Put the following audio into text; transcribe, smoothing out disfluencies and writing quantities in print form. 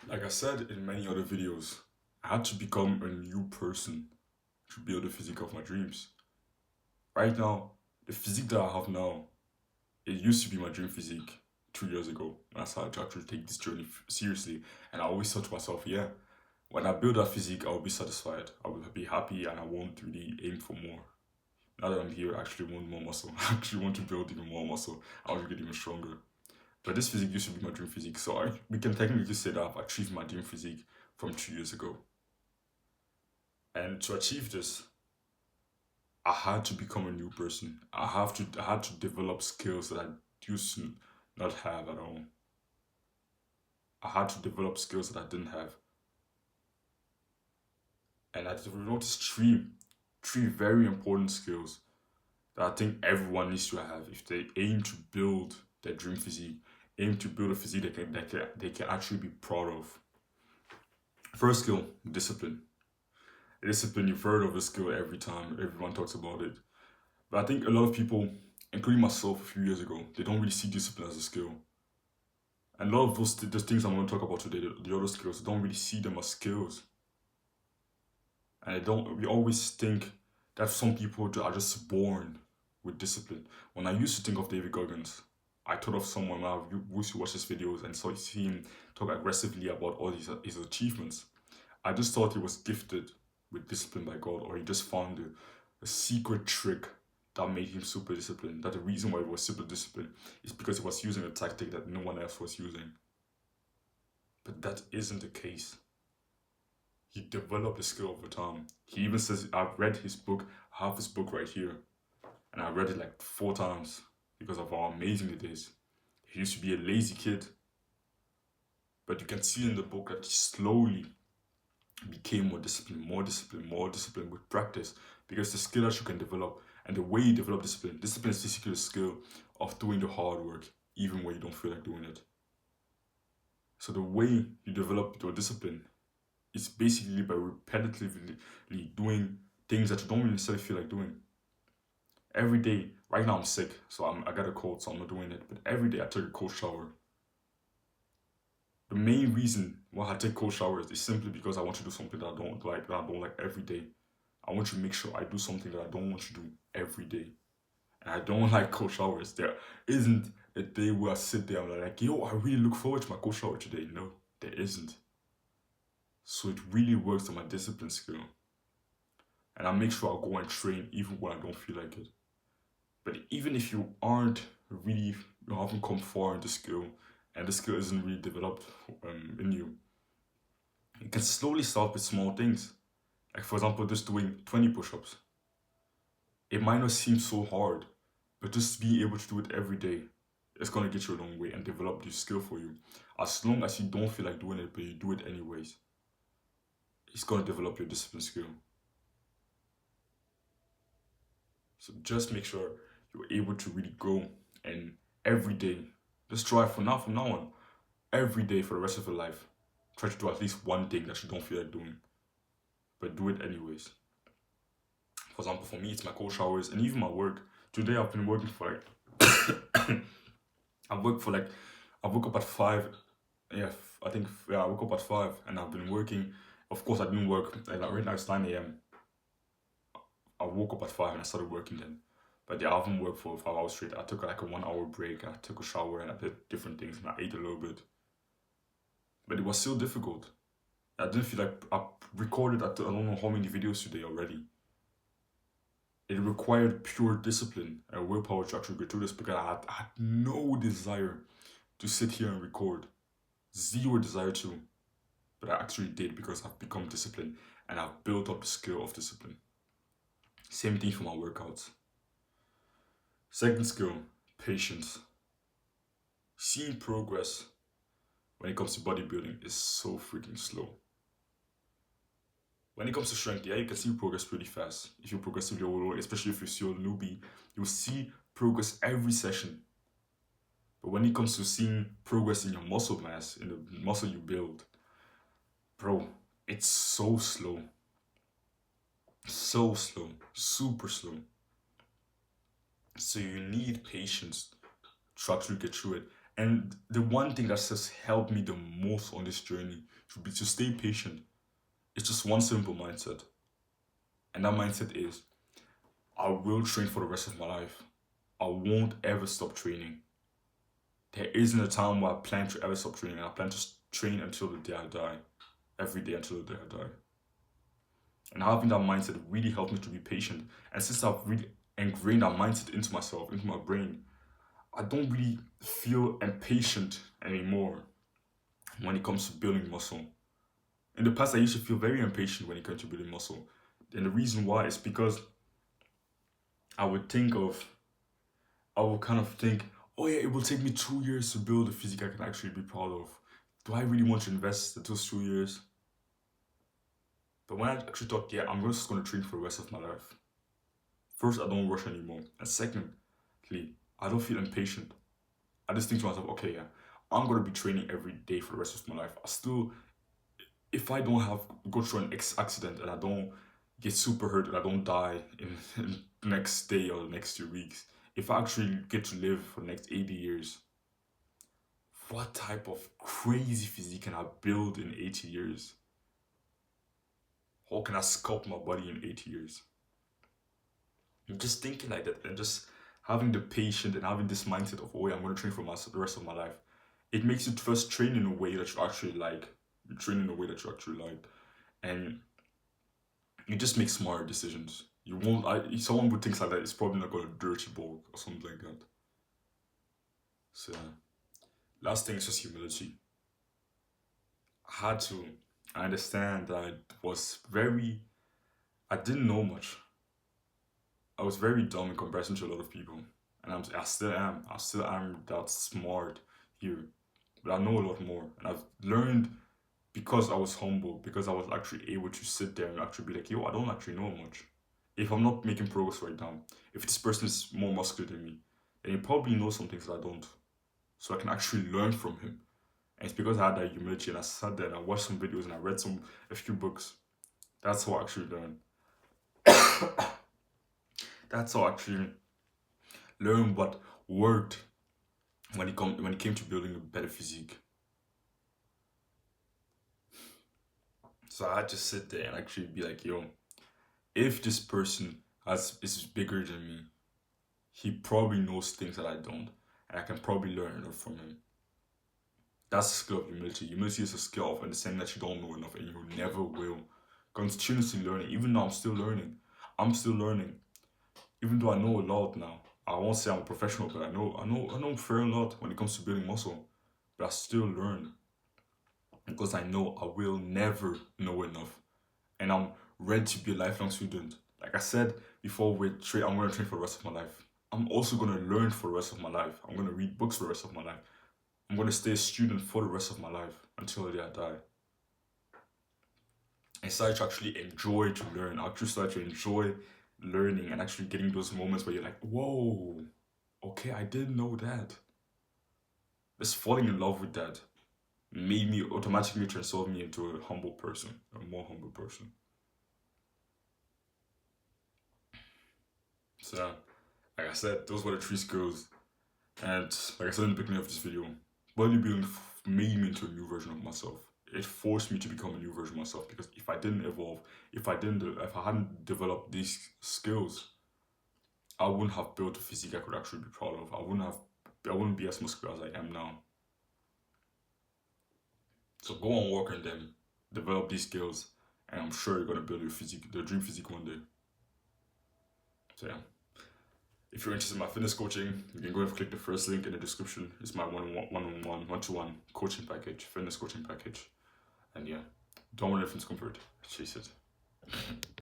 Like I said in many other videos, I had to become a new person to build the physique of my dreams. Right now, the physique that I have now, it used to be my dream physique 2 years ago. When I started to actually take this journey seriously. And I always thought to myself, yeah, when I build that physique, I'll be satisfied. I will be happy and I won't really aim for more. Now that I'm here, I actually want more muscle. I actually want to build even more muscle. I want to get even stronger. But this physique used to be my dream physique. So we can technically say that I've achieved my dream physique from 2 years ago. And to achieve this, I had to become a new person. I had to develop skills that I used to not have at all. I had to develop skills that I didn't have. And I noticed three very important skills that I think everyone needs to have if they aim to build their dream physique, aim to build a physique they can actually be proud of. First skill, discipline. Discipline, you've heard of this skill every time, everyone talks about it. But I think a lot of people, including myself a few years ago, they don't really see discipline as a skill. And a lot of those things I'm going to talk about today, the other skills, don't really see them as skills. And I don't. We always think that some people are just born with discipline. When I used to think of David Goggins, I thought of someone when I used to watch his videos and saw see him talk aggressively about all his achievements. I just thought he was gifted with discipline by God, or he just found a secret trick that made him super disciplined. That the reason why he was super disciplined is because he was using a tactic that no one else was using. But that isn't the case. He developed the skill over time. He even says, I've read his book, I have his book right here, and I read it like 4 times because of how amazing it is. He used to be a lazy kid, but you can see in the book that he slowly became more disciplined, more disciplined with practice because the skill that you can develop and the way you develop discipline. Discipline is basically the skill of doing the hard work even when you don't feel like doing it. So the way you develop your discipline is basically by repetitively doing things that you don't really necessarily feel like doing. Every day, right now I'm sick, so I got a cold, so I'm not doing it. But every day I take a cold shower. The main reason why I take cold showers is simply because I want to do something that I don't like every day. I want to make sure I do something that I don't want to do every day. And I don't like cold showers. There isn't a day where I sit there and I'm like, yo, I really look forward to my cold shower today. No, there isn't. So it really works on my discipline skill. And I make sure I go and train even when I don't feel like it. But even if you aren't really, you haven't come far in the skill, and the skill isn't really developed in you, you can slowly start with small things. Like, for example, just doing 20 push ups. It might not seem so hard, but just being able to do it every day, it's gonna get you a long way and develop this skill for you. As long as you don't feel like doing it, but you do it anyways, it's gonna develop your discipline skill. So just make sure you're able to really go and every day, just try from now on, every day for the rest of your life, try to do at least one thing that you don't feel like doing, but do it anyways. For example, for me, it's my cold showers and even my work. Today, I've been working for like, I've worked for like, I woke up at 5. Yeah, I think, yeah, I woke up at 5 and I've been working. Of course, I didn't work, like right now it's 9 a.m. I woke up at 5 and I started working then. But yeah, I haven't worked for 5 hours straight. I took like a 1 hour break and I took a shower and I did different things and I ate a little bit. But it was still difficult. I didn't feel like I recorded I don't know how many videos today already. It required pure discipline and willpower to actually get through this because I had no desire to sit here and record. Zero desire to. But I actually did because I've become disciplined and I've built up the skill of discipline. Same thing for my workouts. Second skill, patience. Seeing progress when it comes to bodybuilding is so freaking slow. When it comes to strength, yeah, you can see progress pretty fast. If you progressively overload, especially if you're still a newbie, you'll see progress every session. But when it comes to seeing progress in your muscle mass, in the muscle you build, bro, it's so slow. So slow. Super slow. So you need patience to actually get through it. And the one thing that's just helped me the most on this journey should be to stay patient. It's just one simple mindset. And that mindset is I will train for the rest of my life. I won't ever stop training. There isn't a time where I plan to ever stop training. I plan to train until the day I die. Every day until the day I die. And having that mindset really helped me to be patient. And since I've really ingrained that mindset into myself, into my brain, I don't really feel impatient anymore when it comes to building muscle. In the past, I used to feel very impatient when it came to building muscle. And the reason why is because I would kind of think, oh yeah, it will take me 2 years to build a physique I can actually be proud of. Do I really want to invest those 2 years? But when I actually thought, yeah, I'm just going to train for the rest of my life. First, I don't rush anymore. And secondly, I don't feel impatient. I just think to myself, okay, yeah, I'm going to be training every day for the rest of my life. If I don't go through an accident and I don't get super hurt and I don't die in the next day or the next 2 weeks, if I actually get to live for the next 80 years, what type of crazy physique can I build in 80 years? How can I sculpt my body in 80 years? I'm just thinking like that and just having the patience and having this mindset of, oh yeah, I'm going to train for the rest of my life. It makes you first train in a way that you actually like. You train in a way that you actually like. And you just make smarter decisions. You won't. If someone would think like that, it's probably not got a dirty bulk or something like that. So, last thing is just humility. I understand that I didn't know much. I was very dumb in comparison to a lot of people, and I still am. I still am that smart here, but I know a lot more, and I've learned because I was humble, because I was actually able to sit there and actually be like, yo, I don't actually know much. If I'm not making progress right now, if this person is more muscular than me, then he probably knows some things that I don't. So I can actually learn from him. And it's because I had that humility and I sat there and I watched some videos and I read a few books. That's how I actually learned. That's how I actually learned what worked when it came to building a better physique. So I had to sit there and actually be like, yo, if this person is bigger than me, he probably knows things that I don't, and I can probably learn enough from him. That's a skill of humility. Humility is a skill of understanding that you don't know enough and you never will. Continuously learning, even though I'm still learning. I'm still learning. Even though I know a lot now. I won't say I'm a professional, but I know a fair lot when it comes to building muscle. But I still learn. Because I know I will never know enough. And I'm ready to be a lifelong student. Like I said before, I'm going to train for the rest of my life. I'm also going to learn for the rest of my life. I'm going to read books for the rest of my life. I'm going to stay a student for the rest of my life until the day I die. I started to actually enjoy to learn. I actually started to enjoy learning and actually getting those moments where you're like, whoa, okay, I didn't know that. Just falling in love with that made me automatically transform me into a humble person, a more humble person. So, like I said, those were the 3 skills. And like I said in the beginning of this video, bodybuilding made me into a new version of myself. It forced me to become a new version of myself because if I didn't evolve, if I hadn't developed these skills, I wouldn't have built a physique I could actually be proud of. I wouldn't be as muscular as I am now. So go on work on them, develop these skills, and I'm sure you're gonna build your physique, the dream physique one day. So yeah. If you're interested in my fitness coaching, you can go and click the first link in the description. It's my one-to-one coaching package, fitness coaching package. And yeah, don't want reference comfort. Chase it.